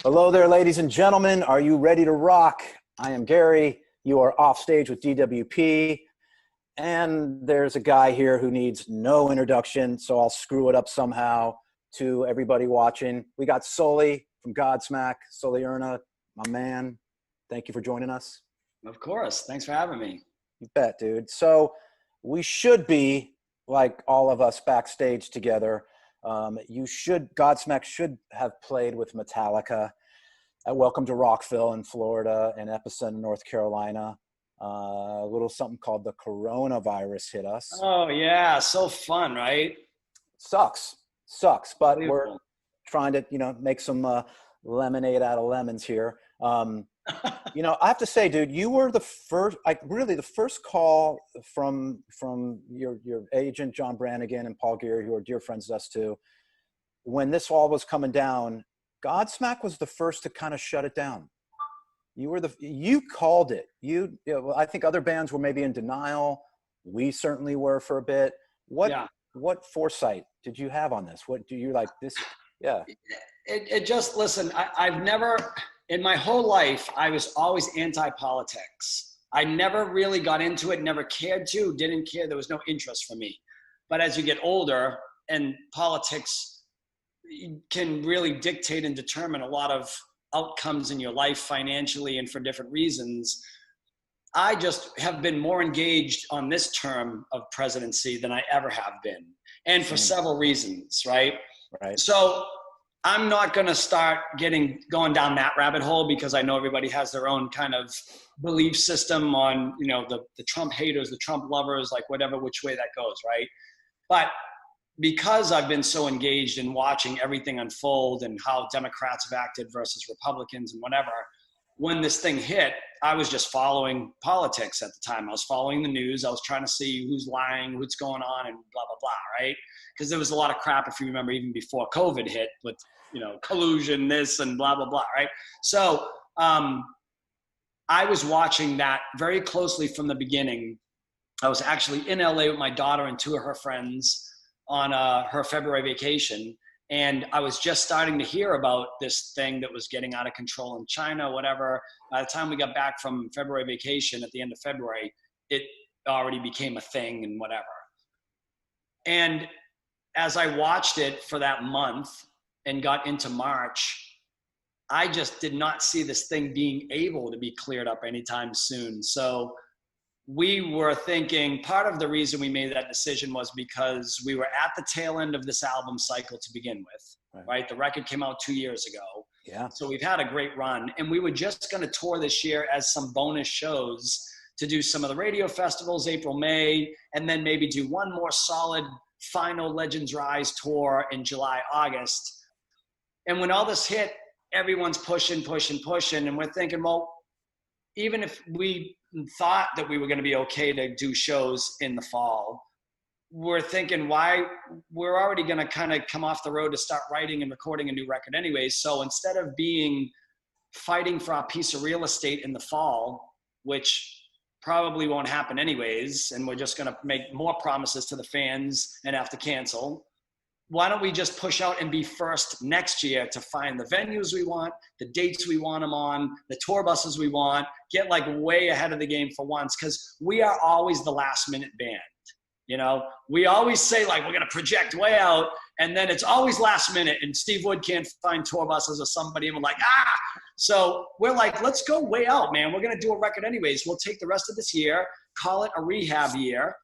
Hello there, ladies and gentlemen. Are you ready to rock? I am Gary. You are off stage with DWP. And there's a guy here who needs no introduction, so I'll screw it up somehow to everybody watching. We got Sully from Godsmack, Sully Erna, my man. Thank you for joining us. Of course. Thanks for having me. You bet, dude. So we should be, like all of us, backstage together. Godsmack should have played with Metallica at Welcome to Rockville in Florida and Epicenter, North Carolina. A little something called the coronavirus hit us. Oh, yeah. So fun, right? Sucks, but we're trying to, make some lemonade out of lemons here. I have to say, dude, you were the first, the first call from your agent, John Brannigan, and Paul Geary, who are dear friends to us too. When this all was coming down, Godsmack was the first to kind of shut it down. You called it. I think other bands were maybe in denial. We certainly were for a bit. What foresight did you have on this? What do you like this? Yeah. Listen, I've never, in my whole life, I was always anti-politics. I never really got into it, never cared to, didn't care. There was no interest for me. But as you get older, and politics can really dictate and determine a lot of outcomes in your life financially and for different reasons, I just have been more engaged on this term of presidency than I ever have been. And for several reasons, right? Right. So I'm not going to start going down that rabbit hole because I know everybody has their own kind of belief system on, the Trump haters, the Trump lovers, like whatever, which way that goes, right? But because I've been so engaged in watching everything unfold and how Democrats have acted versus Republicans and whatever, when this thing hit, I was just following politics at the time. I was following the news. I was trying to see who's lying, what's going on, and blah, blah, blah, right? Because there was a lot of crap, if you remember, even before COVID hit with, collusion, this and blah, blah, blah, right? So I was watching that very closely from the beginning. I was actually in LA with my daughter and two of her friends on her February vacation. And I was just starting to hear about this thing that was getting out of control in China, whatever. By the time we got back from February vacation at the end of February, it already became a thing and whatever. And as I watched it for that month and got into March, I just did not see this thing being able to be cleared up anytime soon. So we were thinking part of the reason we made that decision was because we were at the tail end of this album cycle to begin with, right? The record came out 2 years ago. Yeah. So we've had a great run, and we were just going to tour this year as some bonus shows to do some of the radio festivals, April, May, and then maybe do one more solid final Legends Rise tour in July, August. And when all this hit, everyone's pushing, and we're thinking, well, even if we thought that we were going to be okay to do shows in the fall, we're thinking, why? We're already going to kind of come off the road to start writing and recording a new record anyways. So instead of fighting for our piece of real estate in the fall, which probably won't happen anyways, and we're just going to make more promises to the fans and have to cancel, why don't we just push out and be first next year to find the venues we want, the dates we want them on, the tour buses we want, get like way ahead of the game for once, because we are always the last minute band. We always say like we're going to project way out, and then it's always last minute, and Steve Wood can't find tour buses or somebody, and we're like, So we're like, let's go way out, man. We're going to do a record anyways. We'll take the rest of this year, call it a rehab year.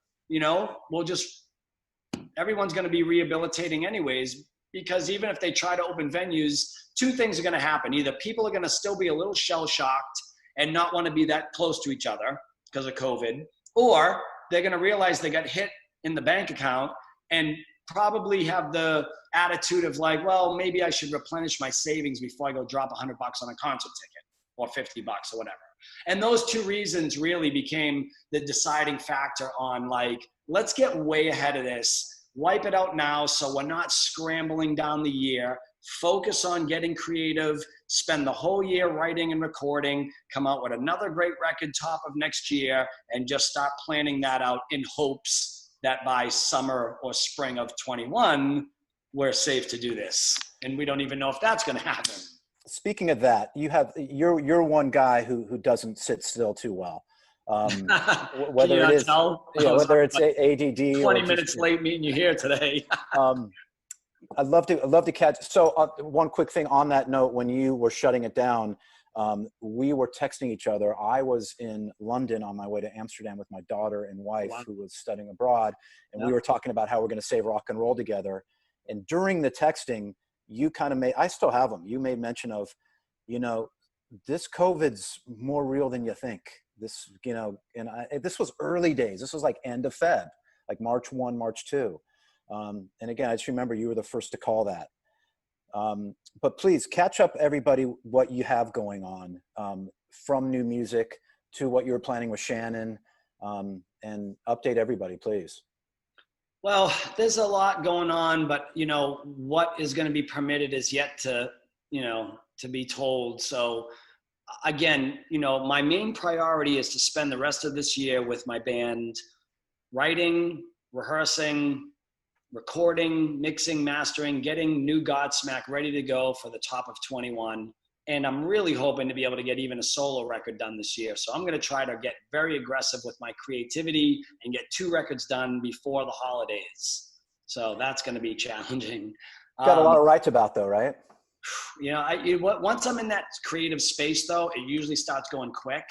Everyone's going to be rehabilitating anyways, because even if they try to open venues, two things are going to happen. Either people are going to still be a little shell-shocked and not want to be that close to each other because of COVID, or they're going to realize they got hit in the bank account and probably have the attitude of like, well, maybe I should replenish my savings before I go drop $100 on a concert ticket or $50 or whatever. And those two reasons really became the deciding factor on like, let's get way ahead of this. Wipe it out now so we're not scrambling down the year. Focus on getting creative, spend the whole year writing and recording, come out with another great record top of next year, and just start planning that out in hopes that by summer or spring of 21, we're safe to do this. And we don't even know if that's going to happen. speaking of that, you're one guy who doesn't sit still too well. Can you Whether it not is, tell? yeah, whether it's ADD 20 or just, minutes late meeting you here today. um, I'd love to catch. So one quick thing on that note, when you were shutting it down, we were texting each other. I was in London on my way to Amsterdam with my daughter and wife, Wow. who was studying abroad. And we were talking about how we're going to save rock and roll together. And during the texting, you kind of I still have them. You made mention of, this COVID's more real than you think. This, this was early days. This was like end of Feb, like March 1, March 2. And again, I just remember you were the first to call that. But please catch up everybody what you have going on, from new music to what you were planning with Shannon, and update everybody, please. Well, there's a lot going on, but what is going to be permitted is yet to be told. So again, my main priority is to spend the rest of this year with my band, writing, rehearsing, recording, mixing, mastering, getting new Godsmack ready to go for the top of 21. And I'm really hoping to be able to get even a solo record done this year. So I'm going to try to get very aggressive with my creativity and get 2 records done before the holidays. So that's going to be challenging. Got a lot of rights about though, right? Once I'm in that creative space though, it usually starts going quick.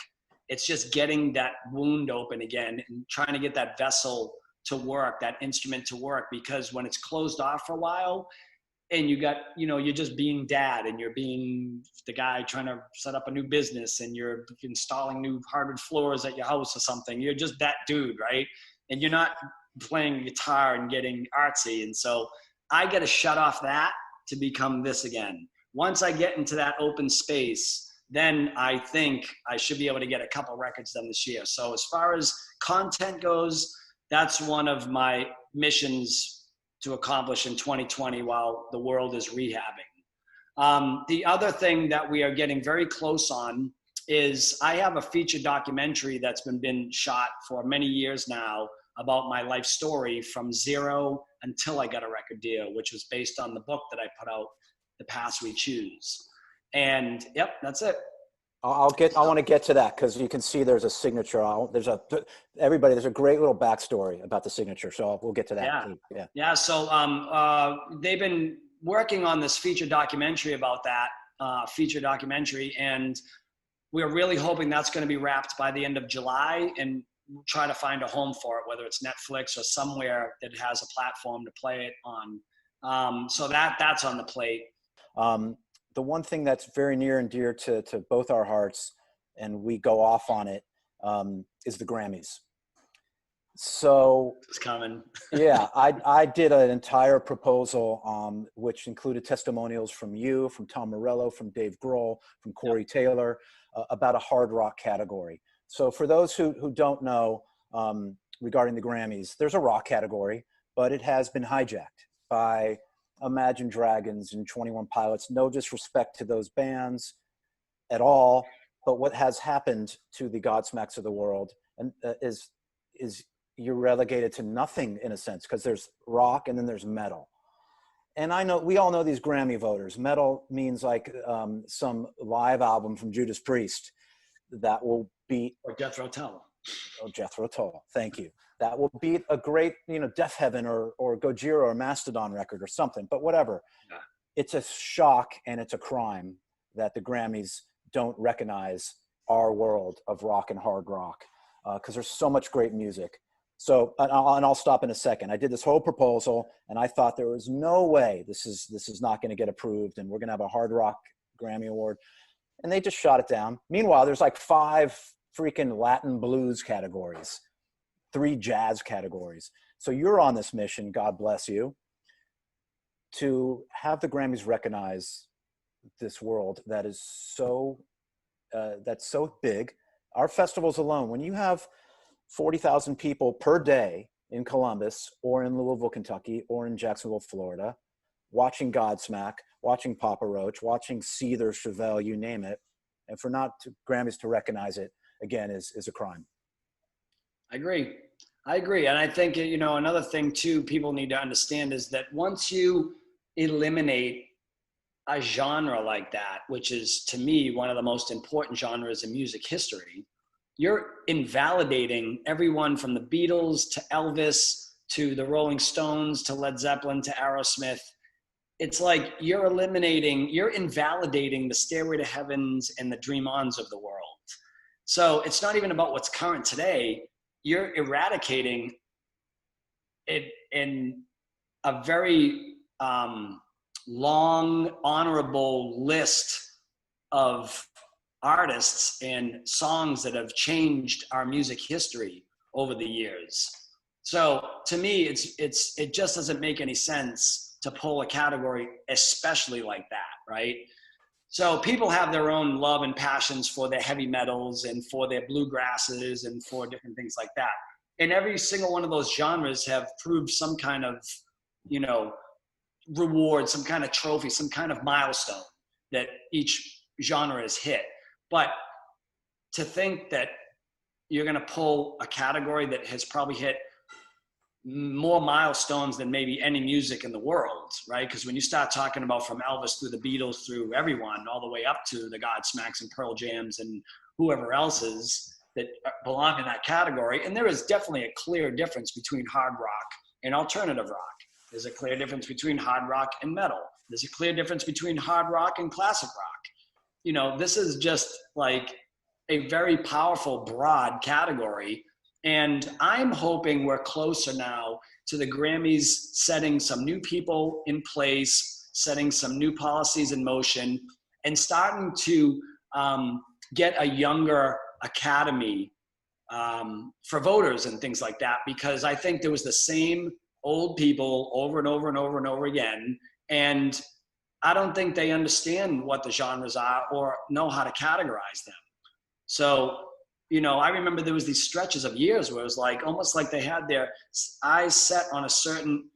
It's just getting that wound open again and trying to get that vessel to work, that instrument to work, because when it's closed off for a while and you're just being dad and you're being the guy trying to set up a new business and you're installing new hardwood floors at your house or something, you're just that dude, right? And you're not playing guitar and getting artsy. And so I got to shut off that to become this again. Once I get into that open space, then I think I should be able to get a couple records done this year. So as far as content goes, that's one of my missions to accomplish in 2020 while the world is rehabbing. The other thing that we are getting very close on is I have a feature documentary that's been shot for many years now about my life story from zero until I got a record deal, which was based on the book that I put out, The Paths We Choose. And yep, that's it. I want to get to that because you can see there's a signature. There's a great little backstory about the signature. So we'll get to that. Yeah. So they've been working on this feature documentary about that and we're really hoping that's going to be wrapped by the end of July and try to find a home for it, whether it's Netflix or somewhere that has a platform to play it on. So that's on the plate. The one thing that's very near and dear to both our hearts, and we go off on it, is the Grammys. So it's coming. Yeah, I did an entire proposal, which included testimonials from you, from Tom Morello, from Dave Grohl, from Corey Taylor, about a hard rock category. So for those who don't know, regarding the Grammys, there's a rock category, but it has been hijacked by Imagine Dragons and 21 Pilots. No disrespect to those bands at all, but what has happened to the Godsmacks of the world and is you're relegated to nothing in a sense, because there's rock and then there's metal. And I know we all know these Grammy voters. Metal means like some live album from Judas Priest that will beat, or Jethro Tull. Oh, Jethro Tull. Thank you. That will beat a great, Death Heaven or Gojira or Mastodon record or something. But whatever. Yeah. It's a shock and it's a crime that the Grammys don't recognize our world of rock and hard rock, because there's so much great music. So, and I'll stop in a second. I did this whole proposal, and I thought there was no way this is not going to get approved, and we're going to have a hard rock Grammy Award. And they just shot it down. Meanwhile, there's like 5 freaking Latin blues categories, 3 jazz categories. So you're on this mission, God bless you, to have the Grammys recognize this world that is that's so big. Our festivals alone, when you have 40,000 people per day in Columbus or in Louisville, Kentucky, or in Jacksonville, Florida, watching Godsmack, watching Papa Roach, watching Seether, Chevelle, you name it, and for Grammys to recognize it, again, is a crime. I agree. And I think, another thing too, people need to understand is that once you eliminate a genre like that, which is to me one of the most important genres in music history, you're invalidating everyone from the Beatles to Elvis to the Rolling Stones to Led Zeppelin to Aerosmith. It's like you're invalidating the Stairway to Heavens and the Dream Ons of the world. So it's not even about what's current today. You're eradicating it in a very long, honorable list of artists and songs that have changed our music history over the years. So to me, it just doesn't make any sense to pull a category, especially like that, right? So people have their own love and passions for their heavy metals and for their bluegrasses and for different things like that. And every single one of those genres have proved some kind of, reward, some kind of trophy, some kind of milestone that each genre has hit. But to think that you're going to pull a category that has probably hit more milestones than maybe any music in the world, right? Because when you start talking about from Elvis through the Beatles, through everyone, all the way up to the Godsmacks and Pearl Jams and whoever else is that belong in that category. And there is definitely a clear difference between hard rock and alternative rock. There's a clear difference between hard rock and metal. There's a clear difference between hard rock and classic rock. This is just like a very powerful, broad category. And I'm hoping we're closer now to the Grammys setting some new people in place, setting some new policies in motion, and starting to get a younger academy for voters and things like that. Because I think there was the same old people over and over and over and over again. And I don't think they understand what the genres are or know how to categorize them. So, I remember there was these stretches of years where it was like, almost like they had their eyes set on a certain,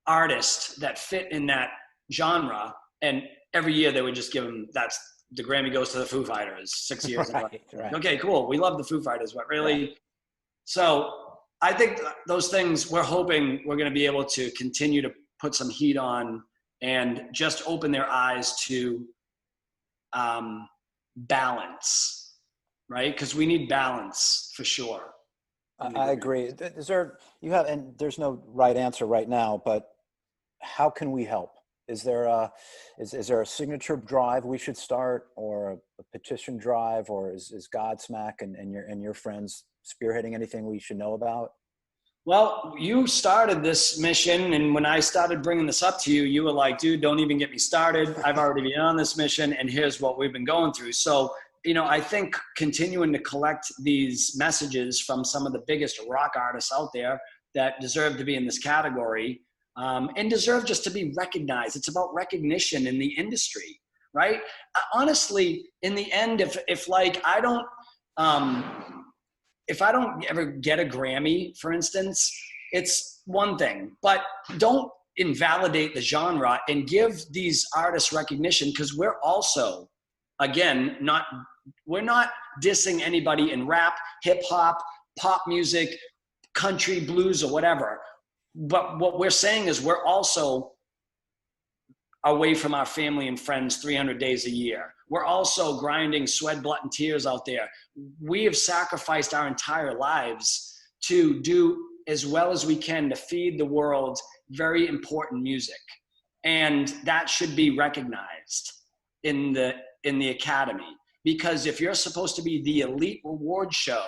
artist that fit in that genre. And every year they would just give them, the Grammy goes to the Foo Fighters 6 years. Right. Okay, cool. We love the Foo Fighters, but really, right. So I think those things, we're hoping we're going to be able to continue to put some heat on and just open their eyes to balance, right? Because we need balance for sure. I agree. And there's no right answer right now, but how can we help? Is there a signature drive we should start, or a petition drive, or is Godsmack and your friends spearheading anything we should know about? Well, you started this mission, and when I started bringing this up to you, you were like, dude, don't even get me started. I've already been on this mission, and here's what we've been going through. So, I think continuing to collect these messages from some of the biggest rock artists out there that deserve to be in this category, and deserve just to be recognized. It's about recognition in the industry, right? Honestly, in the end, if I don't ever get a Grammy, for instance, it's one thing, but don't invalidate the genre and give these artists recognition, because we're also, again, we're not dissing anybody in rap, hip hop, pop music, country, blues, or whatever. But what we're saying is we're also away from our family and friends 300 days a year. We're also grinding sweat, blood, and tears out there. We have sacrificed our entire lives to do as well as we can to feed the world very important music. And that should be recognized in the Academy. Because if you're supposed to be the elite award show,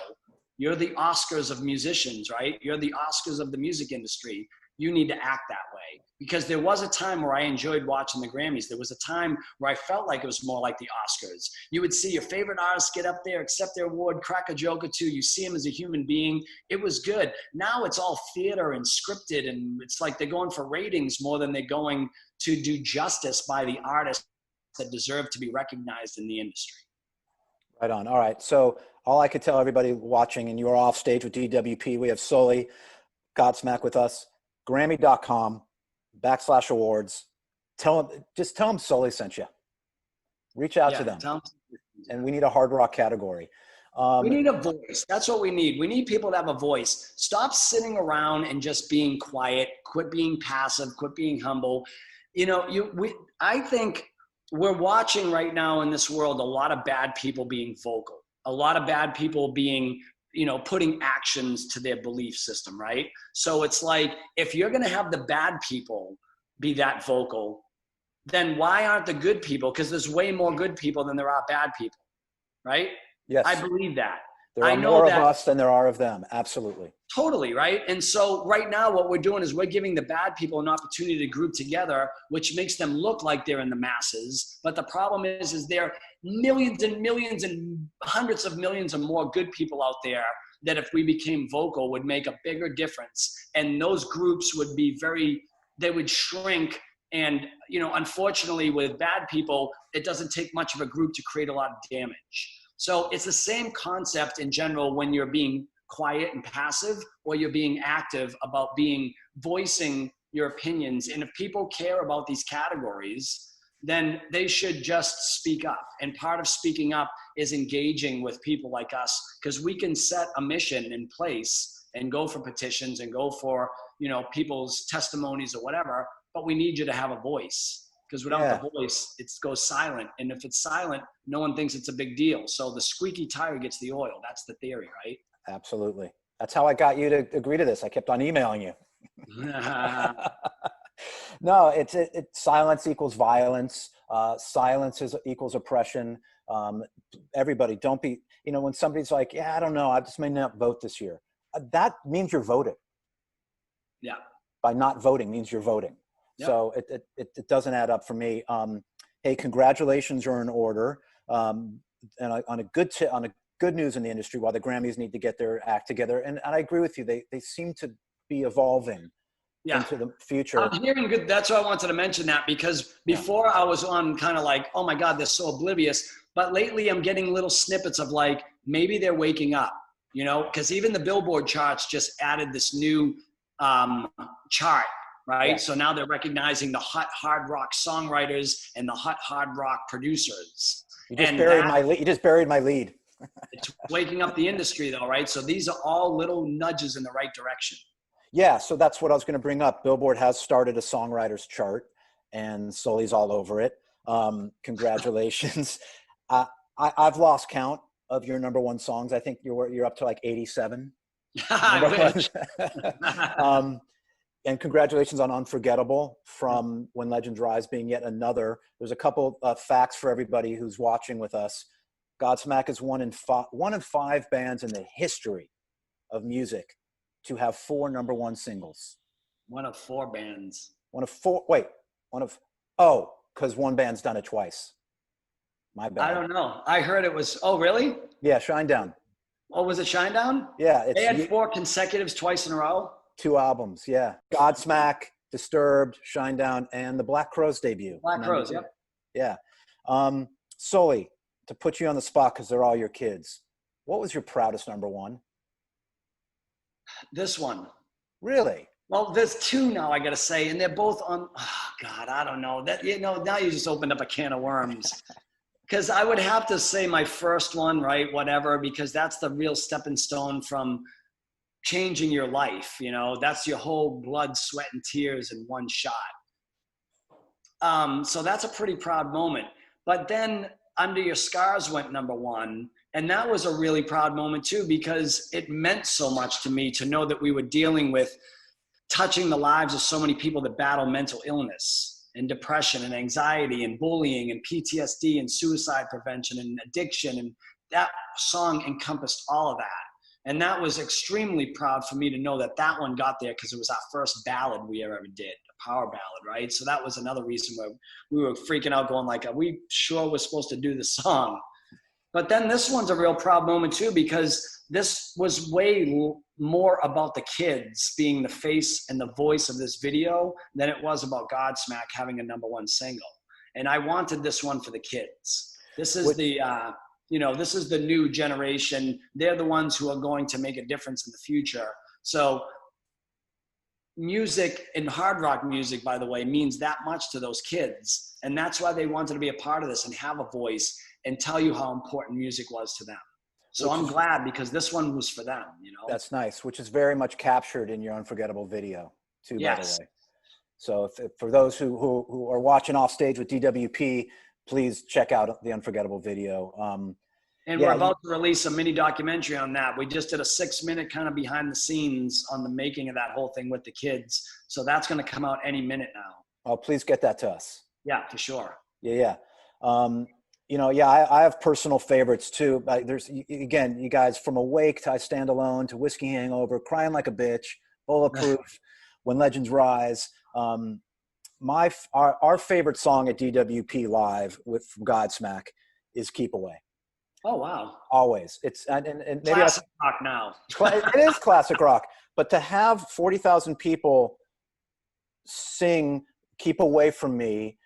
you're the Oscars of musicians, right? You're the Oscars of the music industry. You need to act that way. Because there was a time where I enjoyed watching the Grammys. There was a time where I felt like it was more like the Oscars. You would see your favorite artist get up there, accept their award, crack a joke or two. You see him as a human being. It was good. Now it's all theater and scripted, and it's like they're going for ratings more than they're going to do justice by the artists that deserve to be recognized in the industry. Right on. All right. So all I could tell everybody watching, and you're off stage with DWP, we have Sully Godsmack with us, Grammy.com/awards. Just tell them Sully sent you. Reach out to them. And we need a hard rock category. We need a voice. That's what we need. We need people to have a voice. Stop sitting around and just being quiet. Quit being passive. Quit being humble. You know, I think we're watching right now in this world a lot of bad people being vocal. A lot of bad people being, you know, putting actions to their belief system, right? So it's like, if you're going to have the bad people be that vocal, then why aren't the good people? Because there's way more good people than there are bad people, right? Yes. I believe that. There are more of us than there are of them. Absolutely. Totally, right? And so right now what we're doing is we're giving the bad people an opportunity to group together, which makes them look like they're in the masses. But the problem is there are millions and millions and hundreds of millions of more good people out there that if we became vocal would make a bigger difference. And those groups would be they would shrink. And, you know, unfortunately with bad people, it doesn't take much of a group to create a lot of damage. So it's the same concept in general when you're being quiet and passive, or you're being active about voicing your opinions. And if people care about these categories, then they should just speak up. And part of speaking up is engaging with people like us, because we can set a mission in place and go for petitions and go for, you know, people's testimonies or whatever, but we need you to have a voice. Because without the voice, it goes silent. And if it's silent, no one thinks it's a big deal. So the squeaky tire gets the oil. That's the theory, right? Absolutely. That's how I got you to agree to this. I kept on emailing you. No, it's silence equals violence. Silence equals oppression. Everybody, don't be, you know, when somebody's like, yeah, I don't know, I just may not vote this year. That means you're voting. Yeah. By not voting means you're voting. Yep. So it doesn't add up for me. Hey, congratulations are in order. And on a good news in the industry, while the Grammys need to get their act together, and I agree with you, they seem to be evolving into the future. I'm hearing good. That's why I wanted to mention that, because before I was on kind of like, oh my God, they're so oblivious. But lately I'm getting little snippets of like, maybe they're waking up, you know, because even the Billboard charts just added this new chart. Right. Yeah. So now they're recognizing the hot hard rock songwriters and the hot hard rock producers. You just buried my lead. It's waking up the industry though, right? So these are all little nudges in the right direction. Yeah. So that's what I was going to bring up. Billboard has started a songwriters chart and Sully's all over it. Congratulations. I've lost count of your number one songs. I think you're up to like 87. I wish. And congratulations on Unforgettable from When Legends Rise being yet another. There's a couple of facts for everybody who's watching with us. Godsmack is one of five bands in the history of music to have 4 number one singles. One of 4 bands. Because one band's done it twice. My bad. I don't know. I heard it was, oh, really? Yeah, Shinedown. Oh, was it Shinedown? Yeah. They had 4 consecutives twice in a row? 2 albums, yeah. Godsmack, Disturbed, Shinedown, and the Black Crowes debut. Black Crowes, yep. Yeah. Sully, to put you on the spot because they're all your kids, what was your proudest number one? This one. Really? Well, there's 2 now, I got to say, and they're both on, oh, God, I don't know. That, you know, now you just opened up a can of worms. Because I would have to say my first one, right, whatever, because that's the real stepping stone from changing your life, you know, that's your whole blood, sweat, and tears in one shot. So that's a pretty proud moment. But then Under Your Scars went number one. And that was a really proud moment too, because it meant so much to me to know that we were dealing with touching the lives of so many people that battle mental illness and depression and anxiety and bullying and PTSD and suicide prevention and addiction. And that song encompassed all of that. And that was extremely proud for me to know that that one got there, because it was our first ballad we ever did, a power ballad, right? So that was another reason where we were freaking out going like, are we sure we're supposed to do the song? But then this one's a real proud moment too, because this was way more about the kids being the face and the voice of this video than it was about Godsmack having a number one single. And I wanted this one for the kids. This is this is the new generation. They're the ones who are going to make a difference in the future. So music and hard rock music, by the way, means that much to those kids. And that's why they wanted to be a part of this and have a voice and tell you how important music was to them. So I'm glad, because this one was for them, you know? That's nice, which is very much captured in your Unforgettable video too, by the way. So if for those who are watching Off Stage with DWP, please check out the Unforgettable video. And we're about to release a mini documentary on that. We just did a 6-minute kind of behind the scenes on the making of that whole thing with the kids. So that's going to come out any minute now. Oh, please get that to us. Yeah, for sure. Yeah. You know, I have personal favorites too. There's, again, you guys, from Awake to I Stand Alone to Whiskey Hangover, Crying Like a Bitch, Bulletproof, When Legends Rise. Our favorite song at DWP Live from Godsmack is Keep Away. Oh, wow. Always. It's and maybe classic rock now. It is classic rock, but to have 40,000 people sing Keep Away From Me,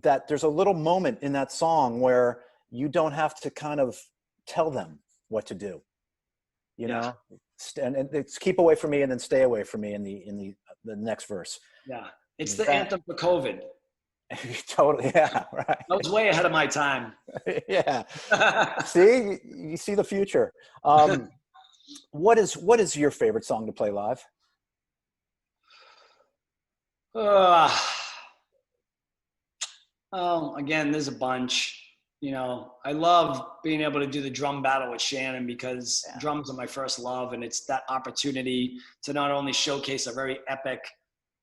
that there's a little moment in that song where you don't have to kind of tell them what to do, you know, and it's Keep Away From Me and then Stay Away From Me in the next verse. Yeah. It's the anthem for COVID. Totally. Yeah. Right. I was way ahead of my time. Yeah. See, you see the future. What is your favorite song to play live? Oh, again, there's a bunch. You know, I love being able to do the drum battle with Shannon, because drums are my first love, and it's that opportunity to not only showcase a very epic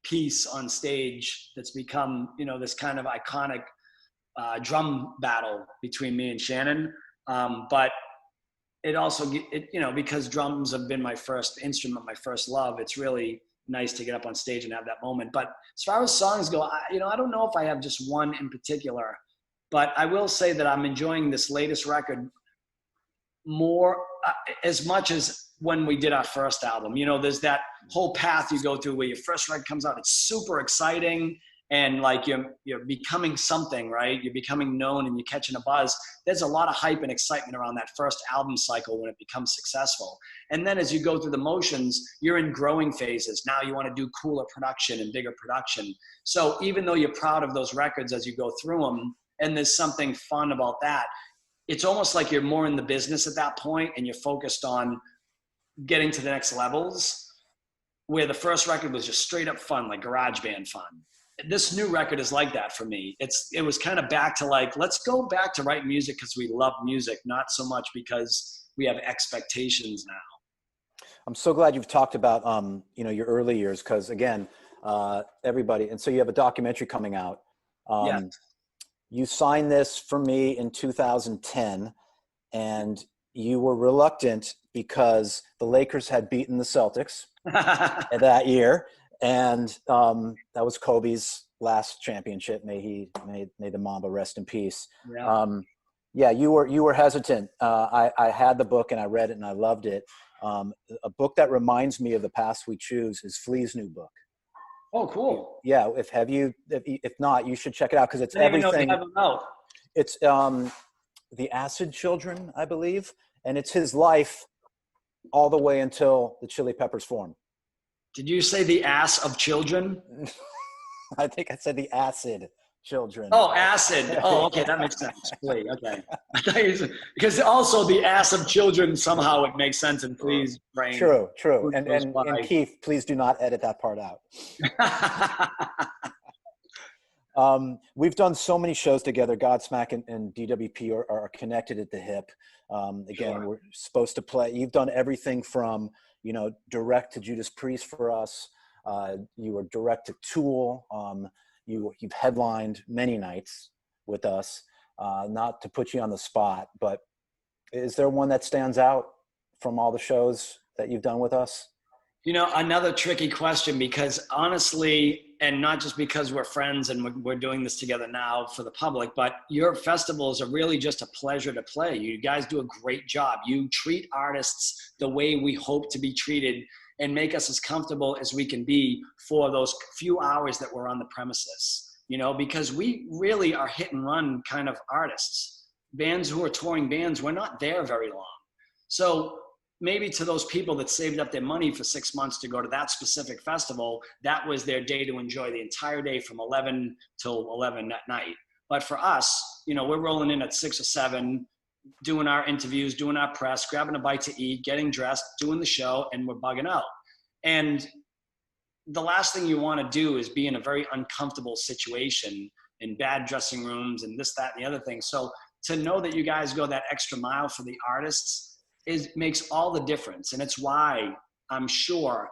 piece on stage that's become, you know, this kind of iconic drum battle between me and Shannon, but it also, you know, because drums have been my first instrument, my first love, it's really nice to get up on stage and have that moment. But as far as songs go, I don't know if I have just one in particular, but I will say that I'm enjoying this latest record more, as much as when we did our first album. You know, there's that whole path you go through where your first record comes out, it's super exciting, and like you're becoming something, right? You're becoming known and you're catching a buzz. There's a lot of hype and excitement around that first album cycle when it becomes successful. And then as you go through the motions, you're in growing phases. Now you want to do cooler production and bigger production. So even though you're proud of those records as you go through them, and there's something fun about that, it's almost like you're more in the business at that point and you're focused on getting to the next levels, where the first record was just straight up fun, like garage band fun. This new record is like that for me. It was kind of back to like, let's go back to write music because we love music, not so much because we have expectations now. I'm so glad you've talked about, you know, your early years, because again, everybody, and so you have a documentary coming out. Yes. You signed this for me in 2010, and you were reluctant because the Lakers had beaten the Celtics that year. And that was Kobe's last championship. May the Mamba rest in peace. Yeah, you were hesitant. I had the book and I read it and I loved it. A book that reminds me of The Path We Choose is Flea's new book. Oh, cool. Yeah, if not, you should check it out, because it's everything. It's The Acid Children, I believe, and it's his life all the way until the Chili Peppers formed. Did you say the ass of children? I think I said the Acid Children. Oh, acid. Oh, okay, that makes sense. Wait, okay. Because also the ass of children, somehow it makes sense in Please brain. True. And Keith, please do not edit that part out. We've done so many shows together. Godsmack and DWP are connected at the hip. Again, we're supposed to play. You've done everything from, you know, direct to Judas Priest for us. You were direct to Tool. You've headlined many nights with us. Not to put you on the spot, but is there one that stands out from all the shows that you've done with us? You know, another tricky question, because honestly, and not just because we're friends and we're doing this together now for the public, but your festivals are really just a pleasure to play. You guys do a great job. You treat artists the way we hope to be treated and make us as comfortable as we can be for those few hours that we're on the premises, you know, because we really are hit and run kind of artists. Bands who are touring bands, we're not there very long. So maybe to those people that saved up their money for 6 months to go to that specific festival, that was their day to enjoy the entire day from 11 till 11 at night. But for us, you know, we're rolling in at 6 or 7, doing our interviews, doing our press, grabbing a bite to eat, getting dressed, doing the show, and we're bugging out. And the last thing you want to do is be in a very uncomfortable situation in bad dressing rooms and this, that, and the other thing. So to know that you guys go that extra mile for the artists makes all the difference. And it's why I'm sure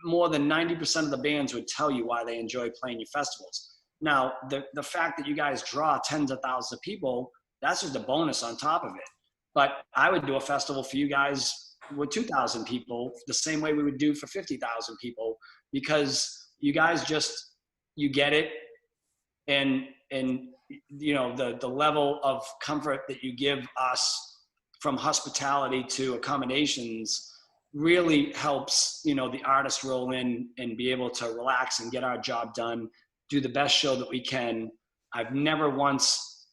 more than 90% of the bands would tell you why they enjoy playing your festivals. Now, the fact that you guys draw tens of thousands of people, that's just a bonus on top of it. But I would do a festival for you guys with 2,000 people the same way we would do for 50,000 people, because you guys just, you get it. And you know, the level of comfort that you give us from hospitality to accommodations really helps, you know, the artist roll in and be able to relax and get our job done, do the best show that we can. I've never once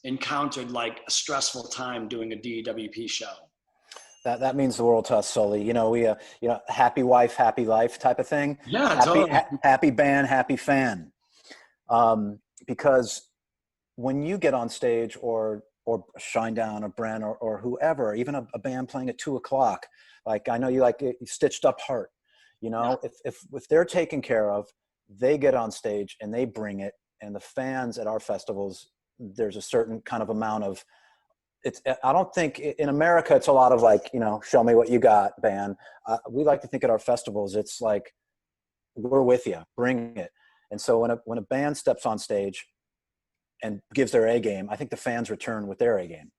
encountered like a stressful time doing a DWP show. That means the world to us, Sully. You know, we, you know, happy wife, happy life type of thing. Yeah, totally. Happy band, happy fan. Because when you get on stage or Shinedown or Brent or whoever, even a band playing at 2:00, like I know you like Stitched Up Heart, you know, yeah. if they're taken care of, they get on stage and they bring it. And the fans at our festivals, there's a certain kind of amount of, I don't think in America, it's a lot of like, you know, show me what you got, band. We like to think at our festivals, it's like, we're with you, bring it. And so when a band steps on stage and gives their A game, I think the fans return with their A game.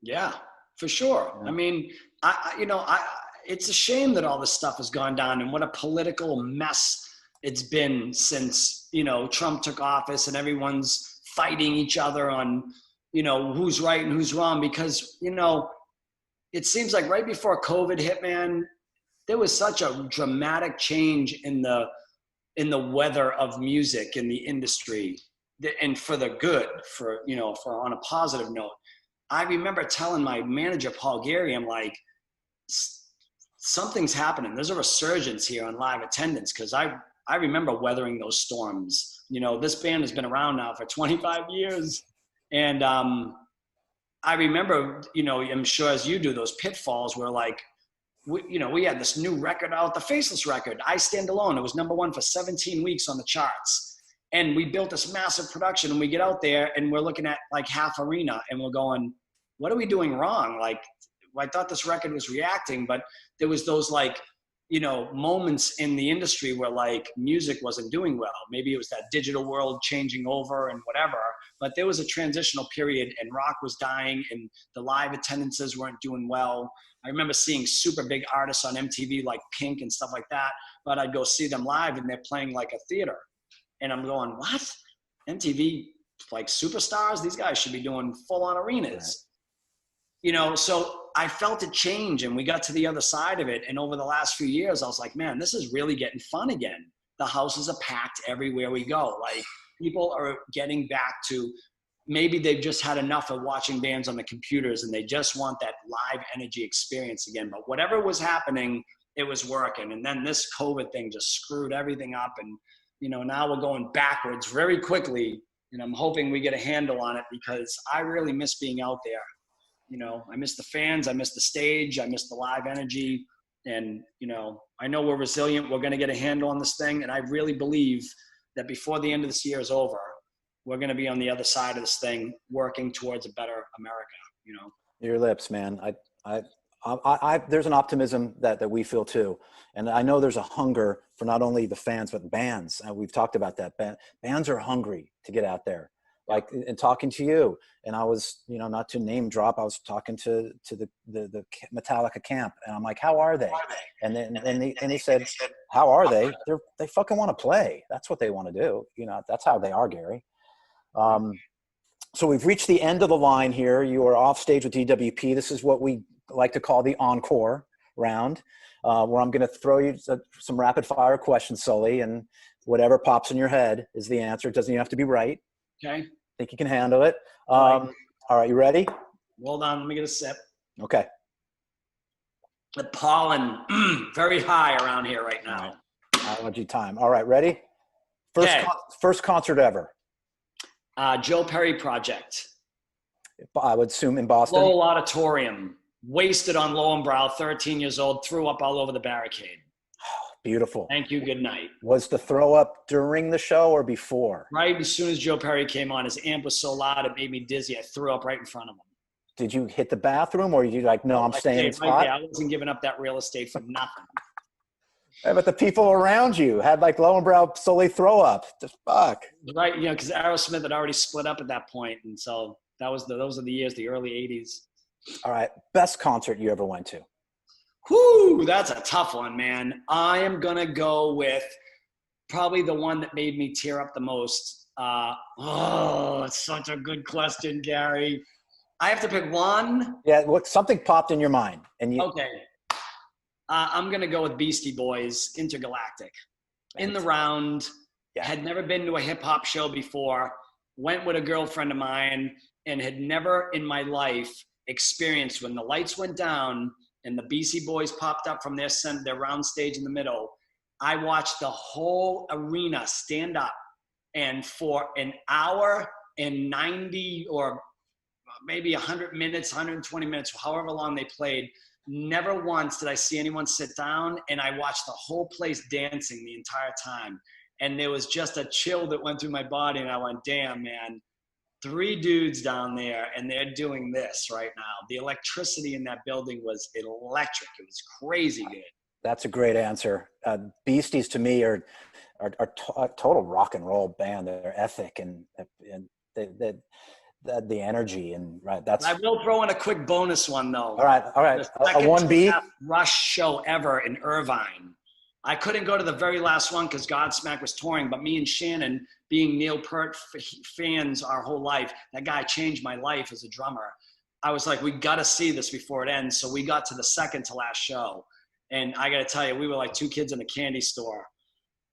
Yeah, for sure. Yeah. I mean, it's a shame that all this stuff has gone down and what a political mess it's been since, you know, Trump took office and everyone's fighting each other on, you know, who's right and who's wrong, because, you know, it seems like right before COVID hit, man, there was such a dramatic change in the weather of music in the industry, and for the good, for, you know, for on a positive note. I remember telling my manager, Paul Gary, I'm like, something's happening. There's a resurgence here on live attendance. Cause I remember weathering those storms. You know, this band has been around now for 25 years. And I remember, you know, I'm sure as you do, those pitfalls where like, we had this new record out, the Faceless record, I Stand Alone. It was #1 for 17 weeks on the charts. And we built this massive production and we get out there and we're looking at like half arena and we're going, what are we doing wrong? Like, I thought this record was reacting, but there was those like, you know, moments in the industry where like music wasn't doing well. Maybe it was that digital world changing over and whatever, but there was a transitional period and rock was dying and the live attendances weren't doing well. I remember seeing super big artists on MTV like Pink and stuff like that, but I'd go see them live and they're playing like a theater. And I'm going, what? MTV, like superstars? These guys should be doing full on arenas. Right. You know, so I felt it change and we got to the other side of it. And over the last few years, I was like, man, this is really getting fun again. The houses are packed everywhere we go. Like people are getting back to, maybe they've just had enough of watching bands on the computers and they just want that live energy experience again. But whatever was happening, it was working. And then this COVID thing just screwed everything up. And, you know, now we're going backwards very quickly. And I'm hoping we get a handle on it because I really miss being out there. You know, I miss the fans, I miss the stage, I miss the live energy. And, you know, I know we're resilient. We're going to get a handle on this thing. And I really believe that before the end of this year is over, we're going to be on the other side of this thing, working towards a better America, you know. Your lips, man. There's an optimism that we feel too. And I know there's a hunger for not only the fans, but bands. And we've talked about that. Bands are hungry to get out there. Like, and talking to you, and I was, you know, not to name drop, I was talking to the Metallica camp, and I'm like, how are they? And they said, how are they? They fucking want to play. That's what they want to do. You know, that's how they are, Gary. So we've reached the end of the line here. You are off stage with DWP. This is what we like to call the encore round, where I'm going to throw you some rapid fire questions, Sully, and whatever pops in your head is the answer. It doesn't even have to be right. Okay. Think you can handle it. All right, you ready? Hold on, let me get a sip. Okay. The pollen, very high around here right now. Right. Allergy time. All right, ready? First concert ever. Joe Perry Project. I would assume in Boston. Lowell Auditorium. Wasted on Lowenbrow, 13 years old, threw up all over the barricade. Beautiful. Thank you, good night. Was the throw up during the show or before? Right as soon as Joe Perry came on, his amp was so loud it made me dizzy. I threw up right in front of him. Did you hit the bathroom or you like, no, I'm staying in spot? I wasn't giving up that real estate for nothing. Yeah, but the people around you had like Lowenbrow Sully throw up. Just fuck. Right, because Aerosmith had already split up at that point, and so those are the years, the early 80s. All right, best concert you ever went to? Whoo, that's a tough one, man. I am going to go with probably the one that made me tear up the most. It's such a good question, Gary. I have to pick one? Yeah, something popped in your mind. Okay. I'm going to go with Beastie Boys, Intergalactic. In the round, had never been to a hip-hop show before, went with a girlfriend of mine, and had never in my life experienced when the lights went down and the Beastie Boys popped up from their round stage in the middle. I watched the whole arena stand up, and for an hour and 90 or maybe 100 minutes, 120 minutes, however long they played, never once did I see anyone sit down, and I watched the whole place dancing the entire time. And there was just a chill that went through my body, and I went, damn, man. 3 dudes down there, and they're doing this right now. The electricity in that building was electric. It was crazy good. That's a great answer. Beasties to me are a total rock and roll band. Their ethic and the energy and right. That's. I will throw in a quick bonus one though. All right. The A second 1B Rush show ever in Irvine. I couldn't go to the very last one because Godsmack was touring, but me and Shannon, being Neil Peart fans our whole life, that guy changed my life as a drummer. I was like, we got to see this before it ends. So we got to the second to last show. And I got to tell you, we were like 2 kids in a candy store.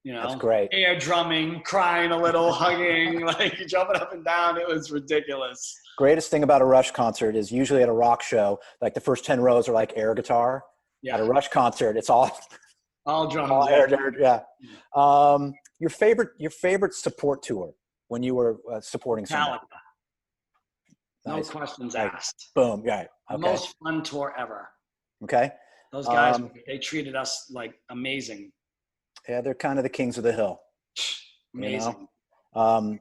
That's great. Air drumming, crying a little, hugging, like jumping up and down. It was ridiculous. Greatest thing about a Rush concert is usually at a rock show, like the first 10 rows are like air guitar. Yeah. At a Rush concert, it's all drums. All air, yeah. Your favorite support tour when you were supporting someone? No questions asked. Boom. Yeah. Okay. Most fun tour ever. Okay. Those guys, they treated us like amazing. Yeah, they're kind of the kings of the hill. Amazing. You know?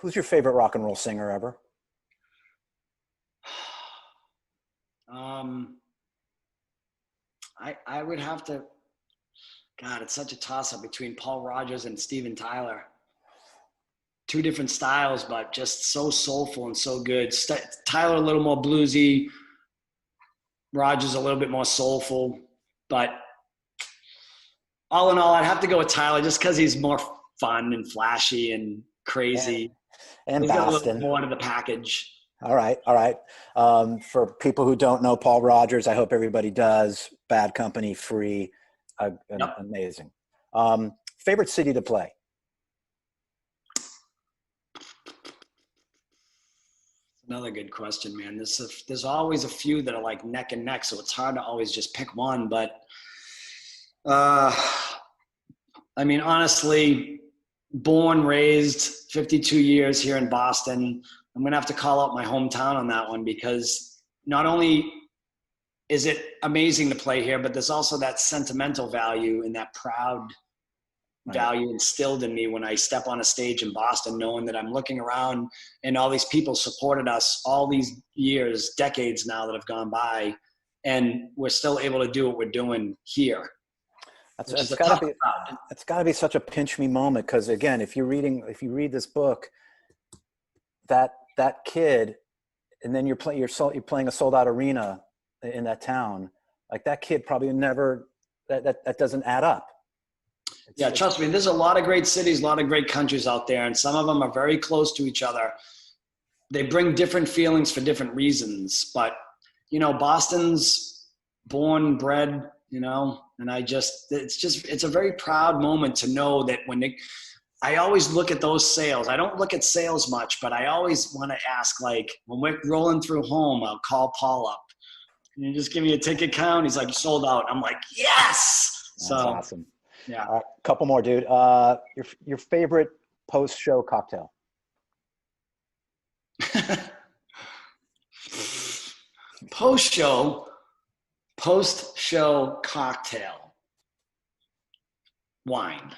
Who's your favorite rock and roll singer ever? I would have to. God, it's such a toss-up between Paul Rodgers and Steven Tyler. 2 different styles, but just so soulful and so good. Tyler a little more bluesy. Rodgers a little bit more soulful. But all in all, I'd have to go with Tyler just because he's more fun and flashy and crazy. And he's got a Boston. little more to the package. All right. For people who don't know Paul Rodgers, I hope everybody does. Bad Company, Free. Amazing. Favorite city to play? Another good question, man. There's always a few that are like neck and neck, so it's hard to always just pick one. But I mean, honestly, born, raised, 52 years here in Boston. I'm gonna have to call out my hometown on that one because not only is it amazing to play here, but there's also that sentimental value and that proud value instilled in me when I step on a stage in Boston, knowing that I'm looking around and all these people supported us all these years, decades now that have gone by, and we're still able to do what we're doing here. It's got to be such a pinch me moment because again, if you read this book, that kid, and then you're playing a sold out arena in that town, like that kid probably never that doesn't add up. Trust me, there's a lot of great cities, a lot of great countries out there, and some of them are very close to each other. They bring different feelings for different reasons, but Boston's born, bred, and it's a very proud moment to know that I always look at those sales. I don't look at sales much, but I always want to ask, like, when we're rolling through home, I'll call Paul up. Can you just give me a ticket count? He's like, sold out. I'm like, yes. That's awesome. Yeah. A couple more, dude. Your favorite post-show cocktail? Post-show cocktail. Wine.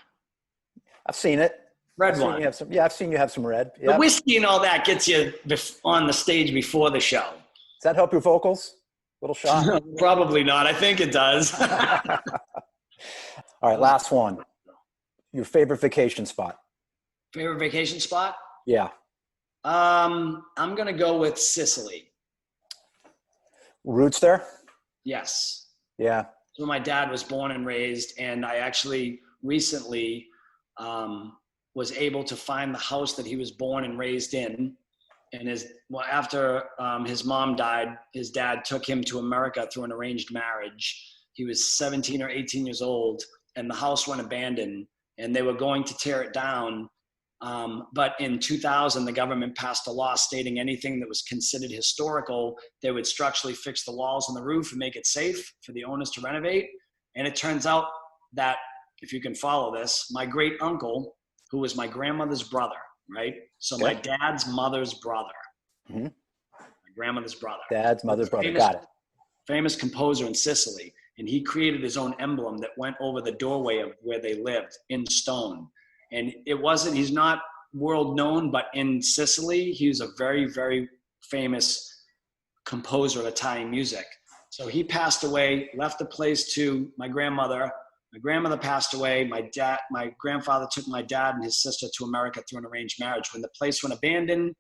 I've seen it. Red I've seen wine. you have some. Yeah, I've seen you have some red. The Yep. whiskey and all that gets you on the stage before the show. Does that help your vocals? Little shot? Probably not. I think it does. All right, last one. Your favorite vacation spot? Favorite vacation spot? Yeah. I'm going to go with Sicily. Roots there? Yes. Yeah. So my dad was born and raised, and I actually recently was able to find the house that he was born and raised in. And after his mom died, his dad took him to America through an arranged marriage. He was 17 or 18 years old, and the house went abandoned, and they were going to tear it down. But in 2000, the government passed a law stating anything that was considered historical, they would structurally fix the walls and the roof and make it safe for the owners to renovate. And it turns out that, if you can follow this, my great uncle, who was my grandmother's brother, right? So my dad's mother's brother, my grandmother's brother. Dad's mother's brother, got it. Famous composer in Sicily. And he created his own emblem that went over the doorway of where they lived in stone. And he's not world known, but in Sicily, he was a very, very famous composer of Italian music. So he passed away, left the place to my grandmother. My grandmother passed away. My grandfather took my dad and his sister to America through an arranged marriage. When the place went abandoned,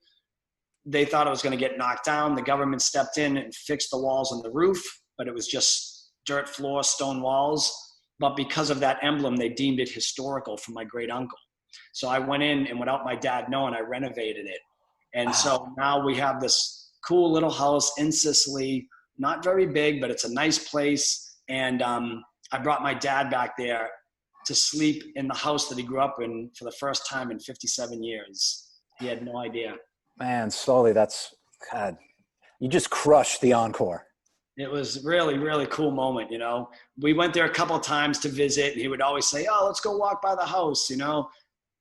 they thought it was going to get knocked down. The government stepped in and fixed the walls and the roof, but it was just dirt floor, stone walls. But because of that emblem, they deemed it historical for my great uncle. So I went in, and without my dad knowing, I renovated it. And so now we have this cool little house in Sicily, not very big, but it's a nice place. And I brought my dad back there to sleep in the house that he grew up in for the first time in 57 years. He had no idea. Man, Sully, God, you just crushed the encore. It was really, really cool moment, you know. We went there a couple of times to visit, and he would always say, oh, let's go walk by the house, you know.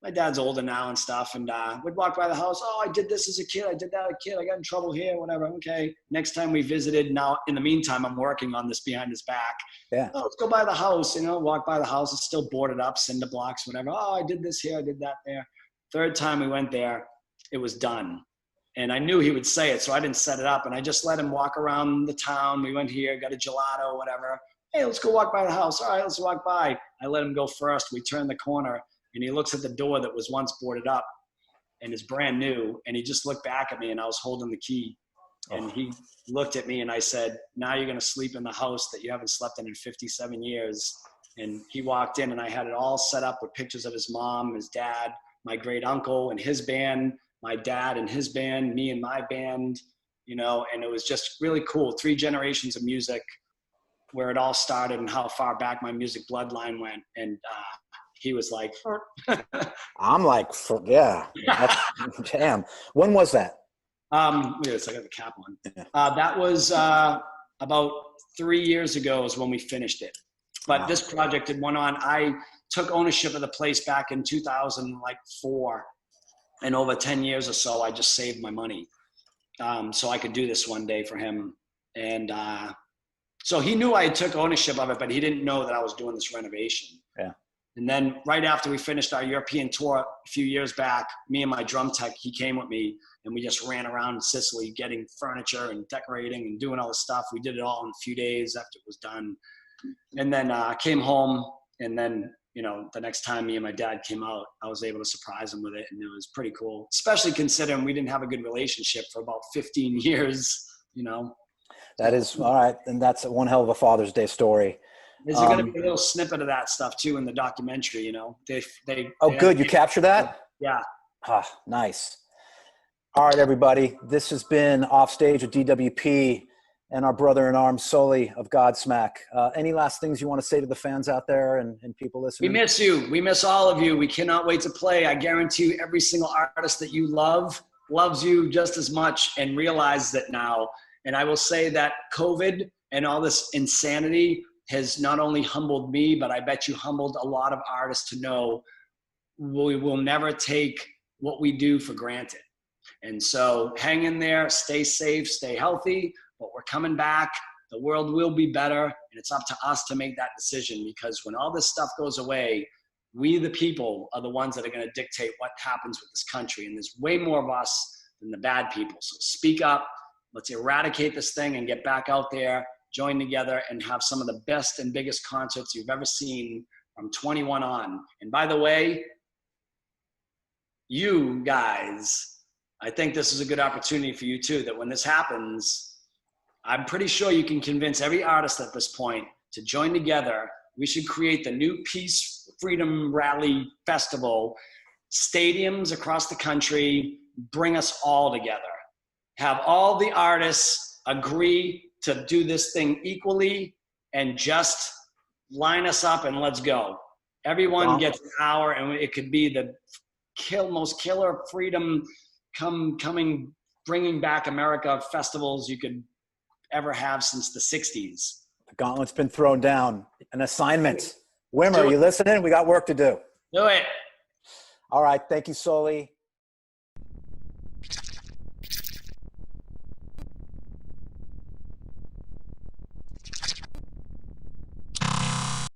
My dad's older now and stuff, and we'd walk by the house. Oh, I did this as a kid. I did that as a kid. I got in trouble here, whatever. Okay. Next time we visited, now in the meantime, I'm working on this behind his back. Yeah. Oh, let's go by the house, you know, walk by the house. It's still boarded up, cinder blocks, whatever. Oh, I did this here. I did that there. Third time we went there, it was done. And I knew he would say it, so I didn't set it up. And I just let him walk around the town. We went here, got a gelato, whatever. Hey, let's go walk by the house. All right, let's walk by. I let him go first. We turned the corner, and he looks at the door that was once boarded up and is brand new. And he just looked back at me, and I was holding the key. And he looked at me, and I said, now you're going to sleep in the house that you haven't slept in 57 years. And he walked in, and I had it all set up with pictures of his mom, his dad, my great uncle and his band, my dad and his band, me and my band, you know, and it was just really cool. 3 generations of music, where it all started and how far back my music bloodline went. And he was like, I'm like, yeah, damn. When was that? wait a second, I got the cap on. That was about 3 years ago is when we finished it. But this project had went on. I took ownership of the place back in 2004. And over 10 years or so, I just saved my money so I could do this one day for him. And so he knew I took ownership of it, but he didn't know that I was doing this renovation. Yeah. And then right after we finished our European tour a few years back, me and my drum tech, he came with me, and we just ran around Sicily getting furniture and decorating and doing all the stuff. We did it all in a few days after it was done. And then I came home, and then, you know, the next time me and my dad came out, I was able to surprise him with it, and it was pretty cool, especially considering we didn't have a good relationship for about 15 years, you know. That is, all right, and that's one hell of a Father's Day story. There's going to be a little snippet of that stuff, too, in the documentary, you know. Good, you captured that? Yeah. Nice. All right, everybody, this has been Offstage with DWP and our brother-in-arms, Sully of Godsmack. Any last things you want to say to the fans out there and people listening? We miss you. We miss all of you. We cannot wait to play. I guarantee you every single artist that you love loves you just as much and realizes it now. And I will say that COVID and all this insanity has not only humbled me, but I bet you humbled a lot of artists to know we will never take what we do for granted. And so hang in there, stay safe, stay healthy. but we're coming back. The world will be better, and it's up to us to make that decision, because when all this stuff goes away, we, the people, are the ones that are going to dictate what happens with this country. And there's way more of us than the bad people. So speak up. Let's eradicate this thing and get back out there, join together, and have some of the best and biggest concerts you've ever seen from 21 on. And by the way, you guys, I think this is a good opportunity for you too, that when this happens, I'm pretty sure you can convince every artist at this point to join together. We should create the new Peace Freedom Rally Festival, stadiums across the country, bring us all together. Have all the artists agree to do this thing equally and just line us up and let's go. Everyone gets an hour, and it could be the most killer freedom bringing back America festivals you could ever have since the 60s. The gauntlet's been thrown down. An assignment. Wimmer, are you listening? We got work to do. Do it. All right. Thank you, Sully.